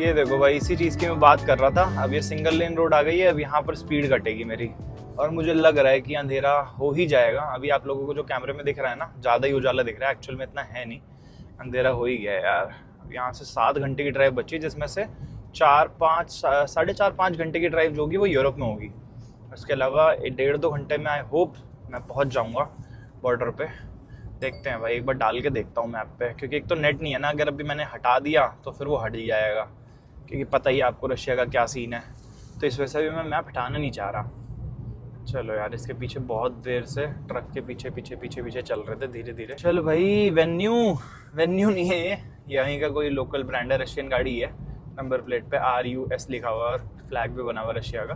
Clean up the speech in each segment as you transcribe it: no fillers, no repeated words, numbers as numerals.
ये देखो भाई, इसी चीज़ की मैं बात कर रहा था। अब ये सिंगल लेन रोड आ गई है, अब यहाँ पर स्पीड घटेगी मेरी, और मुझे लग रहा है कि अंधेरा हो ही जाएगा। अभी आप लोगों को जो कैमरे में दिख रहा है ना, ज़्यादा ही उजाला दिख रहा है, एक्चुअल में इतना है नहीं, अंधेरा हो ही गया है यार। यहाँ से 7 घंटे की ड्राइव बची, जिसमें से 4-5 घंटे की ड्राइव जो होगी वो यूरोप में होगी। उसके अलावा 1-1.5-2 घंटे में आई होप मैं पहुँच जाऊँगा बॉर्डर पे। देखते हैं भाई, एक बार डाल के देखता हूँ मैप पे, क्योंकि एक तो नेट नहीं है ना, अगर अभी मैंने हटा दिया तो फिर वो हट ही जाएगा, क्योंकि पता ही है आपको रशिया का क्या सीन है। तो इस वजह से भी मैं मैप हटाना नहीं चाह रहा। चलो यार, इसके पीछे बहुत देर से ट्रक के पीछे पीछे पीछे पीछे चल रहे थे धीरे धीरे। चलो भाई, वेन्यू नहीं है ये, यहीं का कोई लोकल ब्रांड है, रशियन गाड़ी है। नंबर प्लेट पे RUS लिखा हुआ और फ्लैग भी बना हुआ रशिया का,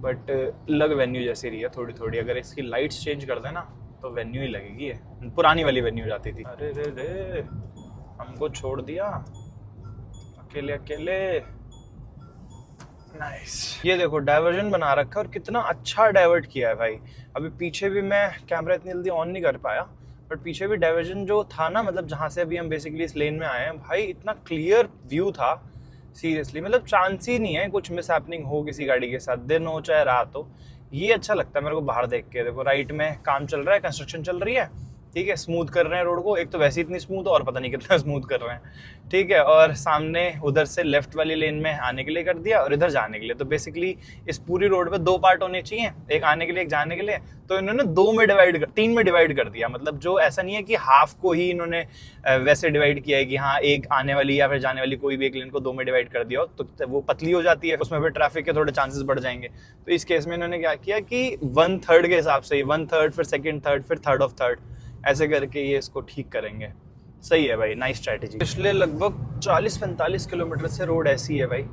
बट लग वेन्यू जैसी रही है थोड़ी थोड़ी। अगर इसकी लाइट्स चेंज कर देना तो वेन्यू ही लगेगी है, पुरानी वाली वेन्यू जाती थी। अरे रे रे, हमको छोड़ दिया अकेले अकेले। नाइस। ये देखो डाइवर्जन बना रखा है, और कितना अच्छा डाइवर्ट किया है भाई। अभी पीछे भी मैं कैमरा इतनी जल्दी ऑन नहीं कर पाया, बट पीछे भी डाइवर्जन जो था ना, मतलब जहाँ से अभी हम बेसिकली इस लेन में आए हैं भाई, इतना क्लियर व्यू था सीरियसली। मतलब चांस ही नहीं है कुछ मिस हैपनिंग हो किसी गाड़ी के साथ, दिन हो चाहे रात हो। ये अच्छा लगता है मेरे को बाहर देख के। देखो राइट में काम चल रहा है, कंस्ट्रक्शन चल रही है, ठीक है, स्मूथ कर रहे हैं रोड को। एक तो वैसे इतनी स्मूथ, और पता नहीं कितना स्मूथ कर रहे हैं, ठीक है। और सामने उधर से लेफ्ट वाली लेन में आने के लिए कर दिया, और इधर जाने के लिए। तो बेसिकली इस पूरी रोड पे 2 पार्ट होने चाहिए, एक आने के लिए एक जाने के लिए। तो इन्होंने 3 में डिवाइड कर दिया। मतलब जो ऐसा नहीं है कि हाफ को ही इन्होंने वैसे डिवाइड किया है कि हाँ एक आने वाली या फिर जाने वाली कोई भी एक लेन को 2 में डिवाइड कर दिया हो, तो वो पतली हो जाती है, उसमें फिर ट्रैफिक के थोड़े चांसेस बढ़ जाएंगे। तो इस केस में इन्होंने क्या किया कि 1/3 के हिसाब से, 1/3 फिर 2nd थर्ड फिर 3rd ऑफ 3rd, ऐसे करके ये इसको ठीक करेंगे। सही है भाई, नाइस स्ट्रैटेजी। पिछले लगभग 40-45 किलोमीटर से रोड ऐसी है भाई,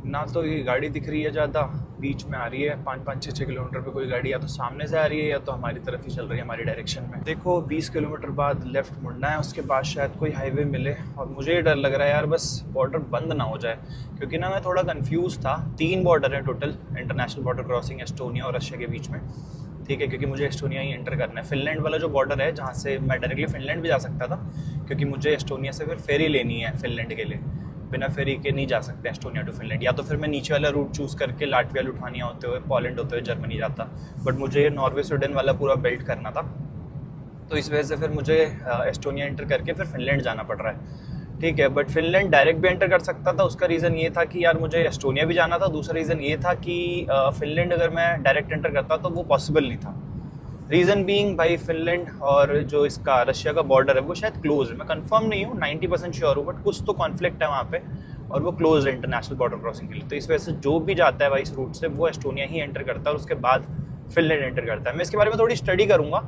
ना तो ये गाड़ी दिख रही है ज़्यादा, बीच में आ रही है 5-6 किलोमीटर पे कोई गाड़ी या तो सामने से आ रही है या तो हमारी तरफ ही चल रही है, हमारी डायरेक्शन में। देखो 20 किलोमीटर बाद लेफ्ट मुड़ना है, उसके बाद शायद कोई हाईवे मिले। और मुझे ये डर लग रहा है यार, बस बॉर्डर बंद ना हो जाए, क्योंकि ना मैं थोड़ा कन्फ्यूज़ था। 3 बॉर्डर है total, international border crossing Estonia और रशिया के बीच में, ठीक है, क्योंकि मुझे एस्टोनिया ही एंटर करना है। फिनलैंड वाला जो बॉर्डर है, जहाँ से मैं डायरेक्टली फिनलैंड भी जा सकता था, क्योंकि मुझे एस्टोनिया से फिर फेरी लेनी है फिनलैंड के लिए। बिना फेरी के नहीं जा सकते एस्टोनिया टू फिनलैंड, या तो फिर मैं नीचे वाला रूट चूज़ करके लाटविया लुठानिया होते हुए पोलैंड होते हुए जर्मनी जाता, बट मुझे नॉर्वे स्वीडन वाला पूरा बेल्ट करना था। तो इस वजह से फिर मुझे एस्टोनिया एंटर करके फिर फिनलैंड जाना पड़ रहा है, ठीक है। बट फिनलैंड डायरेक्ट भी एंटर कर सकता था। उसका रीज़न ये था कि यार मुझे एस्टोनिया भी जाना था। दूसरा रीज़न ये था कि फिनलैंड अगर मैं डायरेक्ट एंटर करता तो वो पॉसिबल नहीं था। रीज़न बीइंग भाई, फिनलैंड और जो इसका रशिया का बॉर्डर है वो शायद क्लोज है। मैं कंफर्म नहीं हूँ, 90% श्योर हूँ, बट कुछ तो कॉन्फ्लिक्ट है वहाँ पे, और वो क्लोज है इंटरनेशनल बॉर्डर क्रॉसिंग के लिए। तो इस वजह से जो भी जाता है भाई इस रूट से, वो एस्टोनिया ही एंटर करता है और उसके बाद फिनलैंड एंटर करता है। मैं इसके बारे में थोड़ी स्टडी करूँगा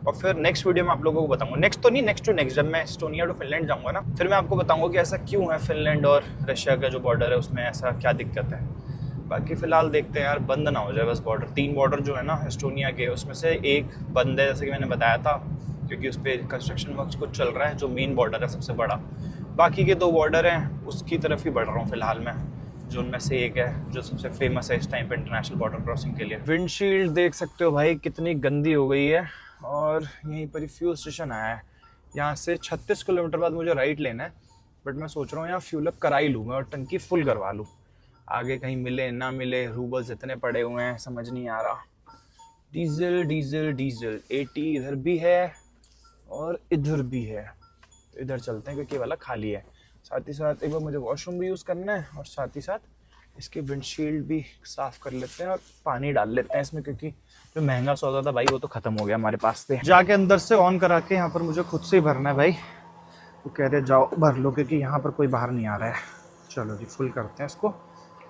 और फिर नेक्स्ट वीडियो में आप लोगों को बताऊंगा। नेक्स्ट तो नहीं, नेक्स्ट टू नेक्स्ट, जब मैं एस्टोनिया टू फिनलैंड जाऊँगा ना, फिर मैं आपको बताऊँगा कि ऐसा क्यों है, फिनलैंड और रशिया का जो बॉर्डर है उसमें ऐसा क्या दिक्कत है। बाकी फिलहाल देखते हैं यार, बंद ना हो जाए बस बॉर्डर। 3 बॉर्डर जो है ना एस्टोनिया के, उसमें से एक बंद है, जैसे कि मैंने बताया था, क्योंकि उस पर कंस्ट्रक्शन वर्क कुछ चल रहा है, जो मेन बॉर्डर है सबसे बड़ा। बाकी के 2 बॉर्डर हैं, उसकी तरफ ही बढ़ रहा हूँ फिलहाल मैं, जो उनमें से एक है जो सबसे फेमस है इस टाइम पे इंटरनेशनल बॉर्डर क्रॉसिंग के लिए। विंडशील्ड देख सकते हो भाई कितनी गंदी हो गई है, और यहीं पर ही फ्यूल स्टेशन आया है। यहाँ से 36 किलोमीटर बाद मुझे राइट लेना है, बट मैं सोच रहा हूँ यहाँ फ्यूल अप करा ही लूँ मैं और टंकी फुल करवा लूँ। आगे कहीं मिले ना मिले, रूबल्स इतने पड़े हुए हैं, समझ नहीं आ रहा। डीजल डीजल डीजल 80 इधर भी है और इधर भी है, तो इधर चलते हैं क्योंकि वाला खाली है। साथ ही साथ एक बार मुझे वॉशरूम भी यूज़ करना है, और साथ ही साथ इसकी विंडशील्ड भी साफ़ कर लेते हैं और पानी डाल लेते हैं इसमें, क्योंकि जो महंगा सौदा था भाई वो तो ख़त्म हो गया हमारे पास से। जाके अंदर से ऑन करा के यहाँ पर मुझे खुद से ही भरना है भाई। वो कह रहे जाओ भर लो, क्योंकि यहाँ पर कोई बाहर नहीं आ रहा है। चलो जी, फुल करते हैं इसको,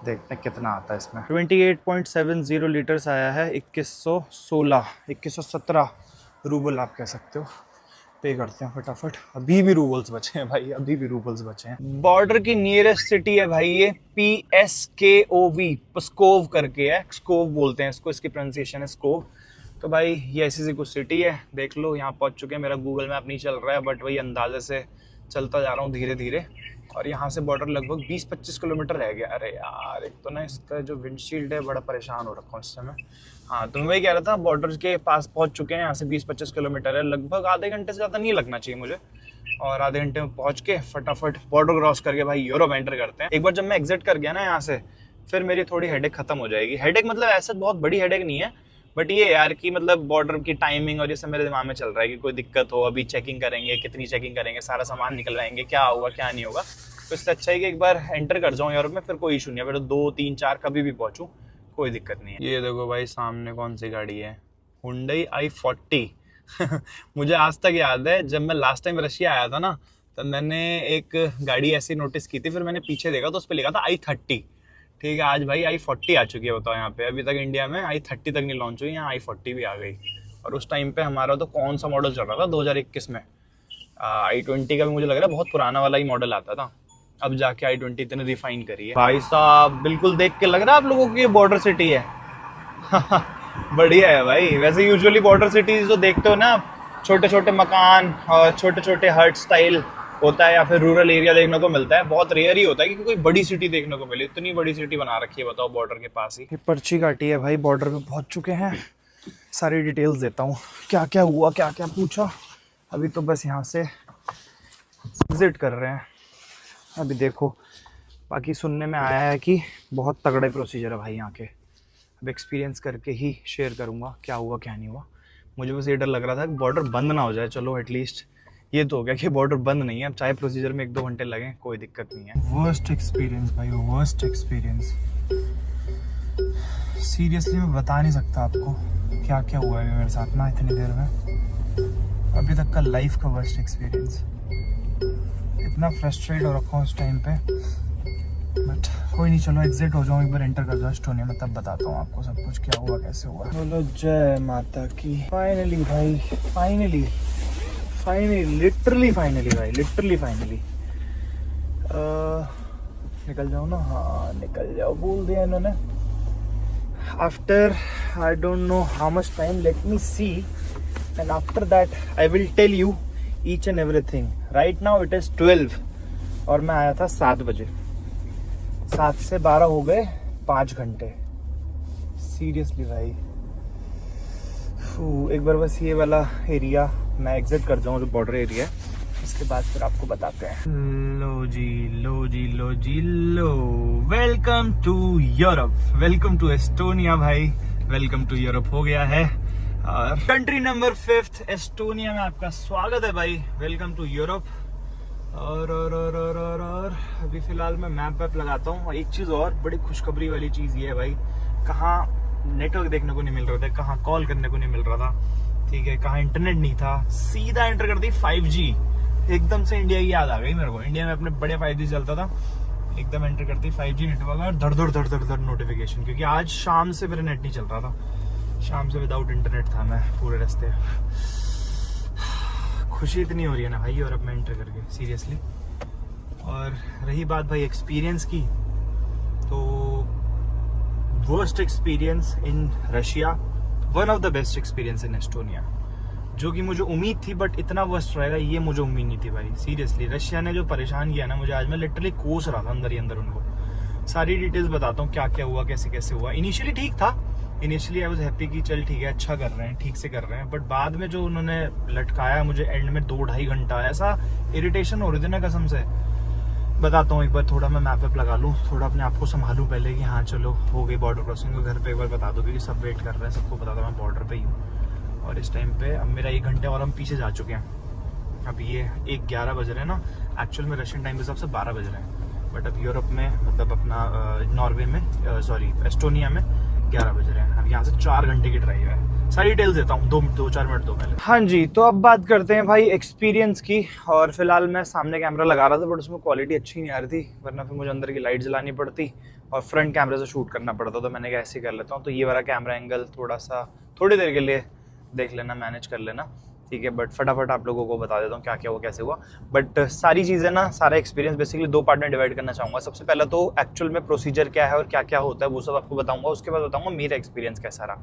देखते हैं कितना आता है इसमें। 28.70 लीटर्स आया है। 2117 रूबल आप कह सकते हो। पे करते हैं फटाफट, अभी भी रूबल्स बचे हैं भाई, अभी भी रूबल्स बचे हैं। बॉर्डर की नियरेस्ट सिटी है भाई ये, PSKOV, पस्कोव करके है, स्कोव बोलते हैं इसको, इसकी प्रोनाउंसिएशन है स्कोव। तो भाई ये ऐसी सी कुछ सिटी है, देख लो यहाँ पहुँच चुके हैं। मेरा गूगल मैप नहीं चल रहा है, बट वही अंदाजे से चलता जा रहा हूँ धीरे धीरे, और यहाँ से बॉर्डर लगभग 20-25 किलोमीटर रह गया। अरे यार, एक तो ना इसका जो विंडशील्ड है बड़ा परेशान हो रखा हूँ इस समय। हाँ, तो मैं वही कह रहा था, बॉर्डर के पास पहुँच चुके हैं। यहाँ से 20-25 किलोमीटर है, लगभग आधे घंटे से ज़्यादा नहीं लगना चाहिए मुझे, और आधे घंटे में पहुंच के फटाफट बॉर्डर क्रॉस करके भाई यूरोप एंटर करते हैं। एक बार जब मैं एग्जिट कर गया ना यहाँ से, फिर मेरी थोड़ी हेडेक खत्म हो जाएगी। हेडेक मतलब ऐसा बहुत बड़ी हेडेक नहीं है, बट ये यार कि मतलब बॉर्डर की टाइमिंग और ये सब मेरे दिमाग में चल रहा है कि कोई दिक्कत हो, अभी चेकिंग करेंगे, कितनी चेकिंग करेंगे, सारा सामान निकलवाएंगे, क्या होगा क्या नहीं होगा। तो इससे अच्छा है कि एक बार एंटर कर जाऊँ यूरोप में, फिर कोई इशू नहीं है, फिर 2 3 4 कभी भी पहुंचूँ, कोई दिक्कत नहीं है। ये देखो भाई सामने कौन सी गाड़ी है, Hyundai i40। मुझे आज तक याद है जब मैं लास्ट टाइम रशिया आया था ना, तब मैंने एक गाड़ी ऐसी नोटिस की थी, फिर मैंने पीछे देखा तो उस पर लिखा था i30। ठीक है, आज भाई i40 आ चुकी है, बताओ यहाँ पे। अभी तक इंडिया में i30 तक नहीं लॉन्च हुई, यहाँ i40 भी आ गई। और उस टाइम पे हमारा तो कौन सा मॉडल चल रहा था 2021 में, i20 का भी मुझे लग रहा है बहुत पुराना वाला ही मॉडल आता था, अब जाके i20 इतने रिफाइन करी है। भाई साहब बिल्कुल देख के लग रहा है आप लोगों की ये बॉर्डर सिटी है। बढ़िया है भाई। वैसे यूजुअली बॉर्डर सिटीज जो देखते हो ना, छोटे छोटे मकान और छोटे छोटे हट स्टाइल होता है, या फिर रूरल एरिया देखने को मिलता है। बहुत रेयर ही होता है कि कोई बड़ी सिटी देखने को मिले। इतनी बड़ी सिटी बना रखी है बताओ बॉर्डर के पास ही। पर्ची काटी है भाई, बॉर्डर पे पहुंच चुके हैं। सारी डिटेल्स देता हूँ, क्या क्या हुआ, क्या क्या पूछा। अभी तो बस यहाँ से विजिट कर रहे हैं। अभी देखो, बाकी सुनने में आया है कि बहुत तगड़े प्रोसीजर है भाई यहाँ के। अब एक्सपीरियंस करके ही शेयर करूँगा क्या हुआ क्या नहीं हुआ। मुझे बस ये डर लग रहा था कि बॉर्डर बंद ना हो जाए। चलो एटलीस्ट ये तो हो गया कि बॉर्डर बंद नहीं है। अब चाहे प्रोसीजर में 1-2 घंटे लगें, कोई दिक्कत नहीं है। वर्स्ट एक्सपीरियंस भाई, वर्स्ट एक्सपीरियंस। सीरियसली मैं बता नहीं सकता आपको क्या क्या हुआ है मेरे साथ ना इतनी देर में। अभी तक का लाइफ का वर्स्ट एक्सपीरियंस। इतना फ्रस्ट्रेट हो रखा हूँ उस टाइम पे, बट कोई नहीं। चलो एग्जिट हो जाऊँ, एक बार एंटर कर जाओ एस्टोनिया में, तब बताता हूँ आपको सब कुछ क्या हुआ कैसे हुआ। बोलो जय माता की। फाइनली भाई, फाइनली लिटरली फाइनली भाई, लिटरली फाइनली निकल जाओ ना। हाँ निकल जाओ, बोल दिया इन्होंने। After I don't know how much time, let me see, and after that I will tell you each and everything. Right now it is 12 और मैं आया था 7 बजे। 7 से 12 हो गए 5 घंटे। सीरियसली भाई, एक बार बस ये वाला एरिया मैं एग्जिट कर जाऊँ जो बॉर्डर एरिया है, इसके बाद फिर आपको बताते हैं। लो जी लो जी लो जी लो, welcome to Europe, welcome to Estonia भाई, वेलकम टू यूरोप हो गया है। और कंट्री नंबर 5 एस्टोनिया में आपका स्वागत है भाई, वेलकम टू यूरोप। और अभी फिलहाल मैं मैप वैप लगाता हूँ। एक चीज़ और बड़ी खुशखबरी वाली चीज़ ये है भाई, कहाँ नेटवर्क देखने को नहीं मिल रहा था, कहाँ कॉल करने को नहीं मिल रहा था, ठीक है, कहाँ इंटरनेट नहीं था। सीधा एंटर कर दी 5G। एकदम से इंडिया की याद आ गई मेरे को। इंडिया में अपने बड़े 5G चलता था, एकदम एंटर करती 5G नेटवर्क और धड़ नोटिफिकेशन, क्योंकि आज शाम से मेरा नेट नहीं चल रहा था। शाम से विदाउट इंटरनेट था मैं पूरे रास्ते। खुशी इतनी हो रही है ना भाई यूरोप में एंटर करके, सीरियसली। और रही बात भाई एक्सपीरियंस की, तो worst experience in Russia, one of the best experience in Estonia, जो कि मुझे उम्मीद थी, बट इतना वर्स्ट रहेगा ये मुझे उम्मीद नहीं थी भाई। सीरियसली रशिया ने जो परेशान किया ना मुझे, आज मैं लिटरली कोस रहा था अंदर ही अंदर उनको। सारी डिटेल्स बताता हूँ क्या क्या हुआ, कैसे कैसे हुआ। इनिशियली ठीक था, इनिशियली आई वाज हैप्पी कि चल ठीक है, अच्छा कर रहे हैं, ठीक से कर रहे हैं। बट बाद में जो उन्होंने लटकाया मुझे एंड में 2-2.5 घंटा, ऐसा इरिटेशन हो रही थी ना कसम से। बताता हूँ एक बार, थोड़ा मैं मैप वैप लगा लूँ, थोड़ा अपने आप को संभालूँ पहले कि हाँ चलो हो गई बॉर्डर क्रॉसिंग। तो घर पे एक बार बता दो, क्योंकि सब वेट कर रहे हैं, सबको बता दो मैं बॉर्डर पे ही हूँ। और इस टाइम पे अब मेरा 1 घंटे और हम पीछे जा चुके हैं। अब ये 1:11 बज रहे हैं ना, एक्चुअल में रशियन टाइम के हिसाब से 12 बज रहे हैं, बट अब यूरोप में मतलब अपना नॉर्वे में सॉरी एस्टोनिया में 11 बज रहे हैं। अब यहाँ से 4 घंटे की ड्राइव है। सारी डिटेल्स देता हूँ 2-4 मिनट दो पहले। हाँ जी, तो अब बात करते हैं भाई एक्सपीरियंस की। और फिलहाल मैं सामने कैमरा लगा रहा था, बट उसमें क्वालिटी अच्छी नहीं आ रही थी, वरना फिर मुझे अंदर की लाइट जलानी पड़ती और फ्रंट कैमरे से शूट करना पड़ता। तो मैंने कहा ऐसे कर लेता हूँ। तो ये वाला कैमरा एंगल थोड़ी देर के लिए देख लेना, मैनेज कर लेना, ठीक है। बट फटाफट आप लोगों को बता देता हूँ क्या क्या हुआ कैसे हुआ। बट सारी चीज़ें ना, सारा एक्सपीरियंस बेसिकली 2 पार्ट में डिवाइड करना चाहूँगा। सबसे पहला तो एक्चुअल में प्रोसीजर क्या है और क्या क्या होता है वो सब आपको बताऊँगा। उसके बाद बताऊँगा मेरा एक्सपीरियंस कैसा रहा,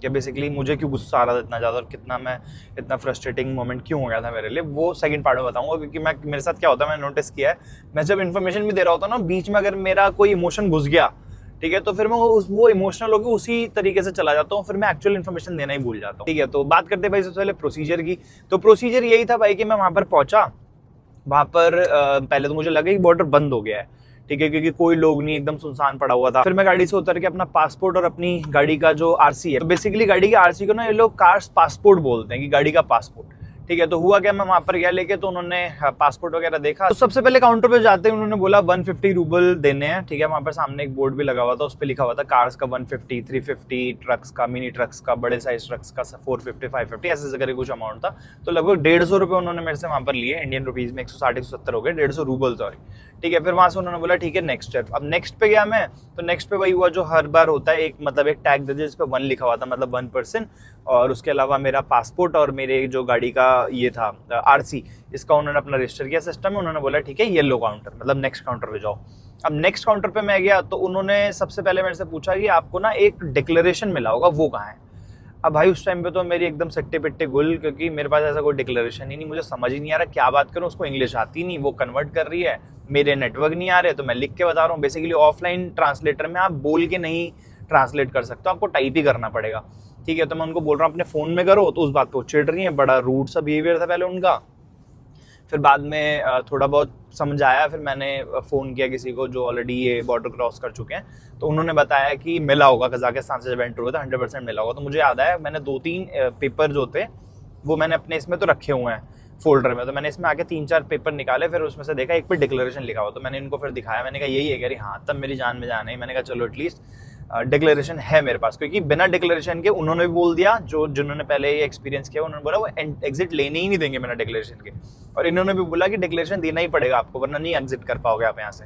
कि बेसिकली मुझे क्यों गुस्सा आ रहा था इतना ज़्यादा और कितना मैं इतना फ्रस्ट्रेटिंग मोमेंट क्यों हो गया था मेरे लिए, वो सेकंड पार्ट में बताऊँगा। क्योंकि मेरे साथ क्या होता है, मैंने नोटिस किया है, मैं जब इन्फॉर्मेशन भी दे रहा होता हूँ ना, बीच में अगर मेरा कोई इमोशन घुस गया, ठीक है, तो फिर मैं वो इमोशनल होकर उसी तरीके से चला जाता हूँ, फिर मैं एक्चुअल इन्फॉर्मेशन देना ही भूल जाता हूँ, ठीक है। तो बात करते हैं भाई सबसे पहले प्रोसीजर की। तो प्रोसीजर यही था भाई कि मैं वहाँ पर पहुँचा, वहां पर पहले तो मुझे लगा कि बॉर्डर बंद हो गया है, ठीक है, क्योंकि कोई लोग नहीं, एकदम सुनसान पड़ा हुआ था। फिर मैं गाड़ी से उतर के अपना पासपोर्ट और अपनी गाड़ी का जो आरसी है, तो बेसिकली गाड़ी की आरसी को ना ये लोग कार्स पासपोर्ट बोलते हैं, कि गाड़ी का पासपोर्ट, ठीक है। तो हुआ क्या, मैं वहां पर गया लेके, तो उन्होंने पासपोर्ट वगैरह देखा। तो सबसे पहले काउंटर पे जाते हैं उन्होंने बोला 150 रूबल देने हैं, ठीक है। वहां पर सामने एक बोर्ड भी लगा हुआ था, उस पर लिखा हुआ था कार्स का 150, 350, ट्रक्स का, मिनी ट्रक्स का, बड़े साइज ट्रक्स का 450, 550, ऐसे करके कुछ अमाउंट था। तो लगभग 150 रुपये उन्होंने मेरे से वहां पर लिए, इंडियन रुपीज में 160 170 हो गए, 150 रूबल, सॉरी, ठीक है। फिर वहां से उन्होंने बोला ठीक है नेक्स्ट स्टेप। अब नेक्स्ट पे गया मैं, तो नेक्स्ट पे वही हुआ जो हर बार होता है, एक मतलब एक टैग दे दिया जिस पे 1 लिखा हुआ था, मतलब 1%, और उसके अलावा मेरा पासपोर्ट और मेरे जो गाड़ी का ये था आरसी, इसका उन्होंने अपना रजिस्टर किया सिस्टम में। उन्होंने बोला ठीक है येलो काउंटर, मतलब नेक्स्ट काउंटर पे जाओ। अब नेक्स्ट काउंटर पे मैं गया, तो उन्होंने सबसे पहले मेरे से पूछा कि आपको ना एक डिक्लेरेशन मिला होगा, वो कहाँ है। अब भाई उस टाइम पे तो मेरी एकदम सट्टे पिट्टे गुल, क्योंकि मेरे पास ऐसा कोई डिक्लेरेशन ही नहीं, मुझे समझ ही नहीं आ रहा क्या बात करूं, उसको इंग्लिश आती नहीं, वो कन्वर्ट कर रही है, मेरे नेटवर्क नहीं आ रहे, तो मैं लिख के बता रहा हूँ। बेसिकली ऑफलाइन ट्रांसलेटर में आप बोल के नहीं ट्रांसलेट कर सकते, आपको टाइप ही करना पड़ेगा, ठीक है। तो मैं उनको बोल रहा हूँ अपने फोन में करो, तो उस बात पे वो चिढ़ रही है, बड़ा रूड सा बिहेवियर था पहले उनका। फिर बाद में थोड़ा बहुत समझ आया, फिर मैंने फ़ोन किया किसी को जो ऑलरेडी ये बॉर्डर क्रॉस कर चुके हैं, तो उन्होंने बताया कि मिला होगा, कजाकिस्तान से जब एंटर हुआ था 100% मिला होगा। तो मुझे याद आया, मैंने 2-3 पेपर जो थे वो मैंने अपने इसमें तो रखे हुए हैं फोल्डर में, तो मैंने इसमें आके 3-4 पेपर निकाले, फिर उसमें से देखा एक पे डिक्लेरेशन लिखा हुआ, तो मैंने इनको फिर दिखाया, मैंने कहा यही है, कह रही हाँ। तब मेरी जान में जान आई, मैंने कहा चलो एटलीस्ट डिक्लेरेशन है मेरे पास, क्योंकि बिना डिक्लेरेशन के उन्होंने भी बोल दिया, जो जिन्होंने पहले ये एक्सपीरियंस किया उन्होंने बोला वो एग्जिट लेने ही नहीं देंगे बिना डिक्लेरेशन के, और इन्होंने भी बोला कि डिक्लेरेशन देना ही पड़ेगा आपको, वरना नहीं एग्जिट कर पाओगे आप यहाँ से,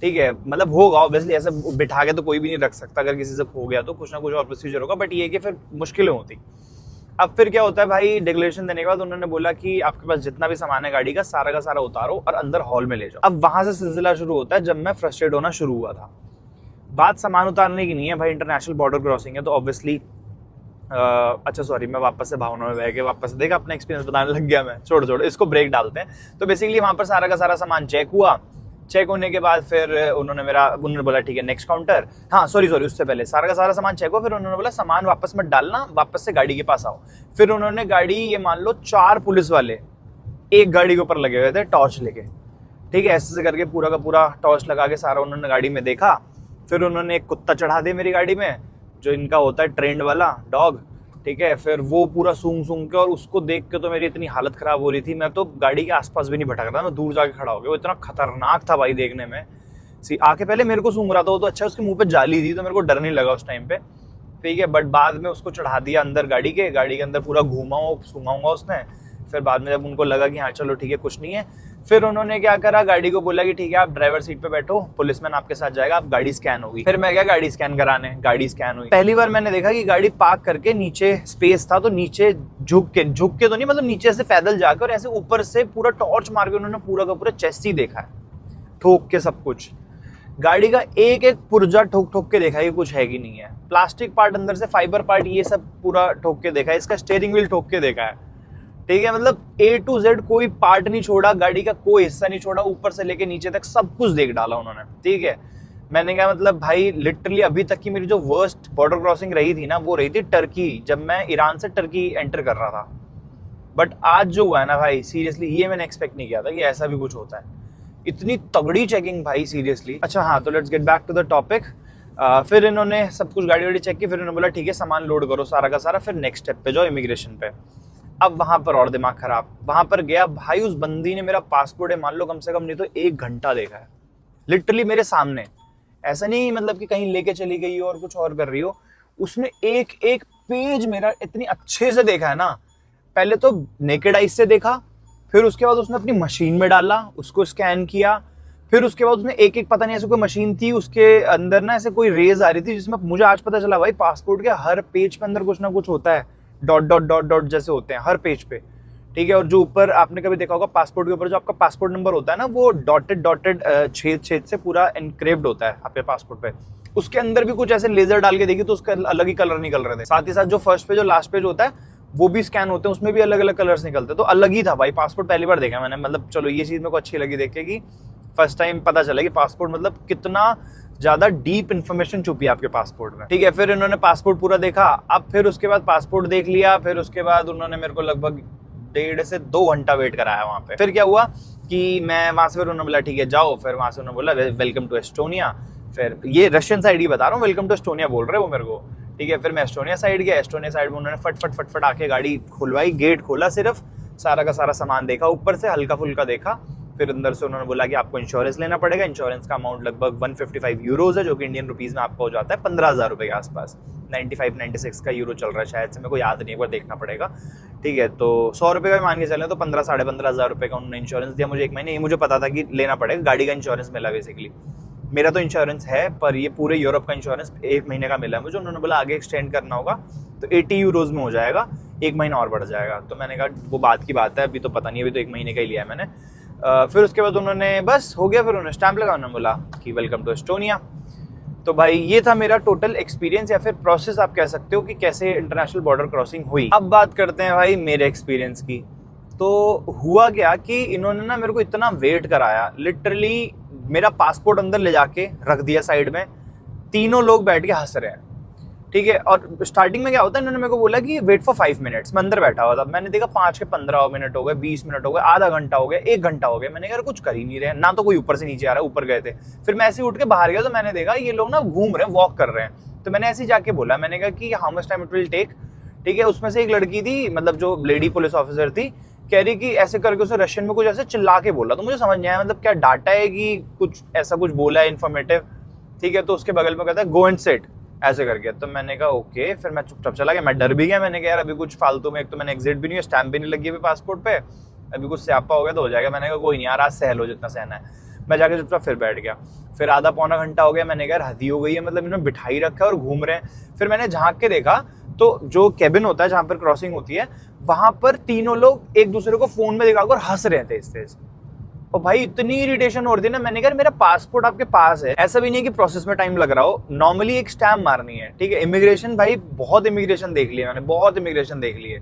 ठीक है। मतलब होगा ऑब्वियसली, ऐसे बिठा के तो कोई भी नहीं रख सकता, अगर किसी से हो गया तो कुछ ना कुछ और प्रोसीजर होगा, बट ये कि फिर मुश्किलें होती। अब फिर क्या होता है भाई, डिक्लेरेशन देने के बाद उन्होंने बोला कि आपके पास जितना भी सामान है गाड़ी का सारा उतारो और अंदर हॉल में ले जाओ। अब वहां से सिलसिला शुरू होता है जब मैं फ्रस्ट्रेट होना शुरू हुआ था। बात सामान उतारने की नहीं है भाई, इंटरनेशनल बॉर्डर क्रॉसिंग है, तो ऑब्वियसली अच्छा सॉरी, मैं वापस से भावना में बह के वापस देखा अपना एक्सपीरियंस बताने लग गया मैं, छोड़ इसको ब्रेक डालते हैं। तो बेसिकली वहां पर सारा का सारा सामान चेक हुआ, चेक होने के बाद फिर उन्होंने बोला ठीक है नेक्स्ट काउंटर, हाँ सॉरी उससे पहले सारा का सारा सामान चेक हुआ, फिर उन्होंने बोला सामान वापस मत डालना, वापस से गाड़ी के पास आओ। फिर उन्होंने गाड़ी, ये मान लो 4 पुलिस वाले एक गाड़ी के ऊपर लगे हुए थे टॉर्च लेके, ठीक है, ऐसे करके पूरा का पूरा टॉर्च लगा के सारा उन्होंने गाड़ी में देखा। फिर उन्होंने एक कुत्ता चढ़ा दिया मेरी गाड़ी में, जो इनका होता है ट्रेंड वाला डॉग, ठीक है। फिर वो पूरा सूंघ के, और उसको देख के तो मेरी इतनी हालत खराब हो रही थी, मैं तो गाड़ी के आसपास भी नहीं भटक रहा था, मैं दूर जाके खड़ा हो गया, वो इतना खतरनाक था भाई देखने में। आके पहले मेरे को सूंघ रहा था वो, तो अच्छा उसके मुंह पे जाली थी तो मेरे को डर नहीं लगा उस टाइम पे, ठीक है। बट बाद में उसको चढ़ा दिया अंदर गाड़ी के अंदर पूरा सूंघाऊंगा उसने। फिर बाद में जब उनको लगा कि हाँ चलो ठीक है कुछ नहीं है, फिर उन्होंने क्या करा, गाड़ी को बोला कि ठीक है आप ड्राइवर सीट पे बैठो, पुलिसमैन आपके साथ जाएगा, आप गाड़ी स्कैन होगी। फिर मैं गया गाड़ी स्कैन कराने, गाड़ी स्कैन हुई। पहली बार मैंने देखा कि गाड़ी पार्क करके नीचे स्पेस था, तो नीचे झुक के तो नहीं, मतलब नीचे से पैदल जाकर और ऐसे ऊपर से पूरा टॉर्च मार के उन्होंने पूरा का पूरा चेस्ट ही देखा है, ठोक के सब कुछ, गाड़ी का एक एक पुर्जा ठोक के देखा है कि कुछ है कि नहीं है, प्लास्टिक पार्ट अंदर से, फाइबर पार्ट, ये सब पूरा ठोक के देखा है, इसका स्टीयरिंग व्हील ठोक के देखा है, ठीक है। मतलब A to Z कोई पार्ट नहीं छोड़ा, गाड़ी का कोई हिस्सा नहीं छोड़ा, ऊपर से लेके नीचे तक सब कुछ देख डाला उन्होंने, ठीक है। मैंने कहा मतलब भाई लिटरली अभी तक की मेरी जो वर्स्ट बॉर्डर क्रॉसिंग रही थी ना, वो रही थी टर्की, जब मैं ईरान से टर्की एंटर कर रहा था। बट आज जो हुआ है ना भाई, सीरियसली ये मैंने एक्सपेक्ट नहीं किया था कि ऐसा भी कुछ होता है, इतनी तगड़ी चेकिंग भाई सीरियसली। अच्छा हाँ, तो let's get back to the topic. फिर इन्होंने सब कुछ गाड़ी वाड़ी चेक की, फिर इन्होंने बोला ठीक है सामान लोड करो सारा का सारा, फिर नेक्स्ट स्टेप पे जाओ इमिग्रेशन पे। अब वहां पर और दिमाग खराब, वहां पर गया भाई, उस बंदी ने मेरा पासपोर्ट है मान लो कम से कम नहीं तो 1 घंटा देखा है, लिटरली मेरे सामने, ऐसा नहीं मतलब कि कहीं लेके चली गई हो और कुछ और कर रही हो, उसने एक एक पेज मेरा इतनी अच्छे से देखा है ना। पहले तो नेकेड आइज से देखा, फिर उसके बाद उसने अपनी मशीन में डाला, उसको स्कैन किया, फिर उसके बाद उसने एक एक, पता नहीं ऐसे कोई मशीन थी उसके अंदर ना ऐसे कोई रेज आ रही थी, जिसमें मुझे आज पता चला भाई पासपोर्ट के हर पेज पे अंदर कुछ ना कुछ होता है, डॉट जैसे होते हैं हर पेज पे, ठीक है। और जो ऊपर आपने कभी देखा होगा पासपोर्ट के ऊपर जो आपका पासपोर्ट नंबर होता है ना, वो डॉटेड छेद से पूरा एनक्रेव्ड होता है आपके पासपोर्ट पे, उसके अंदर भी कुछ ऐसे लेजर डाल के देखी तो उसका अलग ही कलर निकल रहे थे। साथ ही साथ जो फर्स्ट पेज और लास्ट पेज होता है वो भी स्कैन होते हैं, उसमें भी अलग अलग कलर्स निकलते हैं, तो अलग ही था भाई पासपोर्ट। पहली बार देखा मैंने, मतलब चलो ये चीज मेरे को अच्छी लगी देख के कि फर्स्ट टाइम पता चला कि पासपोर्ट मतलब कितना ज्यादा डीप इन्फॉर्मेशन छुपी है आपके पासपोर्ट में, ठीक है। फिर इन्होंने पासपोर्ट पूरा देखा, अब फिर उसके बाद पासपोर्ट देख लिया, फिर उसके बाद उन्होंने मेरे को लगभग 1.5 से 2 घंटा वेट कराया वहाँ पे। फिर क्या हुआ कि मैं वहाँ से, फिर उन्होंने बोला ठीक है जाओ, फिर वहाँ से उन्होंने बोला वेलकम टू एस्टोनिया। फिर ये रशियन साइड ही बता रहा हूँ, वेलकम टू एस्टोनिया बोल रहे वो मेरे को, ठीक है। फिर मैं एस्टोनिया साइड गया, एस्टोनिया साइड में उन्होंने फट आके गाड़ी खुलवाई, गेट खोला, सिर्फ सारा का सारा सामान देखा, ऊपर से हल्का फुल्का देखा। फिर अंदर से उन्होंने बोला कि आपको इंश्योरेंस लेना पड़ेगा। इंश्योरेंस का अमाउंट लगभग 155 यूरोज है, जो कि इंडियन रुपीज में आपका हो जाता है 15,000 रुपए के आसपास। 95-96 का यूरो चल रहा है शायद से, मेरे को याद नहीं, एक बार देखना पड़ेगा, ठीक है। तो 100 रुपये का मान के चले तो 15-15,500 रुपये का उन्होंने इंश्योरेंस दिया मुझे 1 महीने। ये मुझे पता था कि लेना पड़ेगा, गाड़ी का इंश्योरेंस मिला बेसिकली। मेरा तो इंश्योरेंस है, पर ये पूरे यूरोप का इंश्योरेंस 1 महीने का मिला है मुझे। उन्होंने बोला आगे एक्सटेंड करना होगा तो 80 यूरोज में हो जाएगा, 1 महीना और बढ़ जाएगा। तो मैंने कहा वो बात की बात है, अभी तो पता नहीं, अभी तो 1 महीने का ही लिया है मैंने। फिर उसके बाद उन्होंने बस हो गया, फिर उन्होंने स्टैंप लगा, उन्होंने बोला कि वेलकम टू एस्टोनिया। तो भाई ये था मेरा टोटल एक्सपीरियंस, या फिर प्रोसेस आप कह सकते हो कि कैसे इंटरनेशनल बॉर्डर क्रॉसिंग हुई। अब बात करते हैं भाई मेरे एक्सपीरियंस की। तो हुआ क्या कि इन्होंने ना मेरे को इतना वेट कराया, लिटरली मेरा पासपोर्ट अंदर ले जाके रख दिया साइड में, तीनों लोग बैठ के हंस रहे हैं, ठीक है। और स्टार्टिंग में क्या होता है, इन्होंने मेरे को बोला कि वेट फॉर 5 मिनट्स। मैं अंदर बैठा हुआ था, मैंने देखा 5 के 15 मिनट हो गए, 20 मिनट हो गए, आधा घंटा हो गया, 1 घंटा हो गया। मैंने कहा कुछ कर ही नहीं रहे, ना तो कोई ऊपर से नीचे आ रहा है, ऊपर गए थे। फिर मैं ऐसे उठ के बाहर गया तो मैंने देखा ये लोग ना घूम रहे हैं, वॉक कर रहे हैं। तो मैंने ऐसे ही जाके बोला, मैंने कहा कि how much time it will take, ठीक है। उसमें से एक लड़की थी, मतलब जो लेडी पुलिस ऑफिसर थी, कह रही कि ऐसे करके उसे रशियन में कुछ ऐसे चिल्ला के बोला। तो मुझे समझ नहीं आया, मतलब क्या डाटा है कि कुछ ऐसा कुछ बोला है इन्फॉर्मेटिव, ठीक है। तो उसके बगल में कहता है गो एंड सिट, ऐसे करके। तो मैंने कहा ओके, फिर मैं चुपचाप चला गया। मैं डर भी गया, मैंने कहा यार अभी कुछ फालतू में, एक तो मैंने एग्जिट भी नहीं है, स्टैंप भी नहीं लगी अभी पासपोर्ट पे, अभी कुछ स्यापा हो गया तो हो जाएगा। मैंने कहा कोई नहीं यार, आज सहल हो जितना सहना है। मैं जाके चुपचाप फिर बैठ गया। फिर आधा पौना घंटा हो गया, मैंने कहा हदी हो गई है, मतलब इन्होंने बिठाई रखा है और घूम रहे हैं। फिर मैंने झांक के देखा तो जो कैबिन होता है जहाँ पर क्रॉसिंग होती है, वहां पर तीनों लोग एक दूसरे को फोन में दिखाकर हंस रहे थे तेज। और भाई इतनी इरिटेशन हो रही थी ना, मैंने कहा मेरा पासपोर्ट आपके पास है, ऐसा भी नहीं कि प्रोसेस में टाइम लग रहा हो, नॉर्मली एक स्टैम्प मारनी है, ठीक है। इमिग्रेशन भाई बहुत इमिग्रेशन देख लिया मैंने, बहुत इमिग्रेशन देख लिए,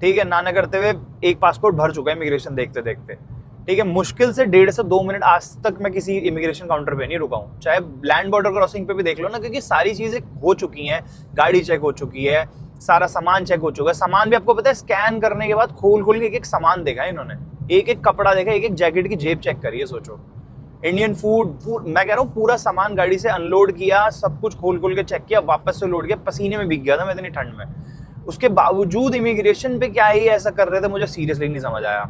ठीक है। ना करते हुए एक पासपोर्ट भर चुका है इमिग्रेशन देखते देखते, ठीक है। मुश्किल से 1.5 से 2 मिनट आज तक मैं किसी इमिग्रेशन काउंटर पे नहीं रुका हूँ, चाहे लैंड बॉर्डर क्रॉसिंग पे भी देख लो ना, क्योंकि सारी चीजें हो चुकी हैं, गाड़ी चेक हो चुकी है, सारा सामान चेक हो चुका है। सामान भी आपको पता है स्कैन करने के बाद खोल के एक एक सामान देखा है इन्होंने, एक एक कपड़ा देखा, एक एक जैकेट की जेब चेक करी है। सोचो इंडियन फूड, मैं कह रहा हूँ पूरा सामान गाड़ी से अनलोड किया, सब कुछ खोल के चेक किया, वापस से लोड किया। पसीने में भीग गया था मैं इतनी ठंड में, उसके बावजूद इमिग्रेशन पे क्या ही ऐसा कर रहे थे, मुझे सीरियसली नहीं समझ आया।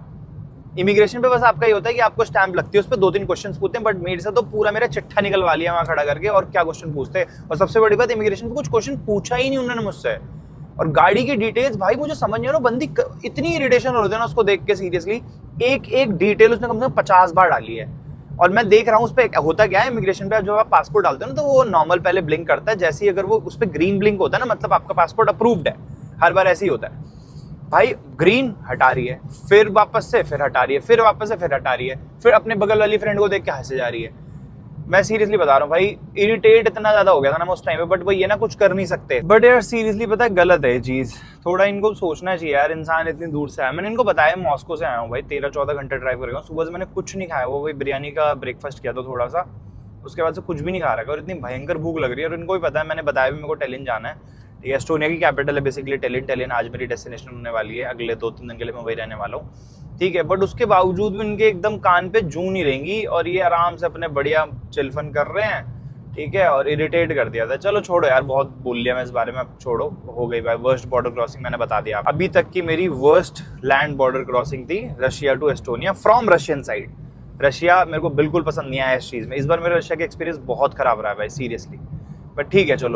इमिग्रेशन पे बस आपका ये होता है कि आपको स्टैंप लगती है, उस पर 2-3 क्वेश्चन पूछते हैं, बट मेरे से तो पूरा मेरा चिट्ठा निकलवा लिया वहां खड़ा करके, और क्या क्वेश्चन पूछते हैं। और सबसे बड़ी बात, इमिग्रेशन पे कुछ क्वेश्चन पूछा ही नहीं उन्होंने मुझसे। और गाड़ी की डिटेल्स भाई मुझे समझ नहीं आ रहा, बंदी इतनी इरिटेशन हो रही है ना उसको देख के, सीरियसली एक एक डिटेल उसने कम से कम 50 बार डाली है। और मैं देख रहा हूँ उस पर होता क्या है, इमिग्रेशन पे जो आप पासपोर्ट डालते हो ना, तो वो नॉर्मल पहले ब्लिंक करता है, जैसे ही अगर वो उस पर ग्रीन ब्लिंक होता है ना, मतलब आपका पासपोर्ट अप्रूव्ड है। हर बार ऐसे ही होता है भाई, ग्रीन हटा रही है, फिर वापस से फिर हटा रही है, फिर वापस से फिर हटा रही है, फिर अपने बगल वाली फ्रेंड को देख के हंसे जा रही है। मैं सीरियसली बता रहा हूँ भाई, इरिटेट इतना ज्यादा हो गया था ना मैं उस टाइम पे, बट वो ये ना कुछ कर नहीं सकते। बट यार सीरियसली पता है गलत है ये चीज, थोड़ा इनको सोचना चाहिए यार। इंसान इतनी दूर से आया, मैंने इनको बताया मॉस्को से आया हूँ भाई, 13-14 घंटे ड्राइव कर गया हूँ। सुबह से मैंने कुछ नहीं खाया, वो भाई बिरयानी का ब्रेकफास्ट किया था थोड़ा सा, उसके बाद से कुछ भी नहीं खा रहा है, और इतनी भयंकर भूख लग रही है। और इनको भी पता है, मैंने बताया भी मेरे को टेलिन जाना है, ठीक है। एस्टोनिया की कैपिटल है बेसिकली टेलिन आज मेरी डेस्टिनेशन होने वाली है, अगले 2-3 दिन के लिए मैं वही रहने वाला हूँ, ठीक है। बट उसके बावजूद भी इनके एकदम कान पे जूं नहीं रहेंगी, और ये आराम से अपने बढ़िया चिलफन कर रहे हैं, ठीक है। और इरिटेट कर दिया था। चलो छोड़ो यार, बहुत बोल लिया मैं इस बारे में, अब छोड़ो, हो गई भाई। वर्स्ट बॉर्डर क्रॉसिंग मैंने बता दिया। अभी तक की मेरी वर्स्ट लैंड बॉर्डर क्रॉसिंग थी Russia to Estonia from Russian side. Russia मेरे को बिल्कुल पसंद नहीं आया इस चीज में, इस बार मेरा रशिया का एक्सपीरियंस बहुत खराब रहा है भाई सीरियसली। बट ठीक है चलो।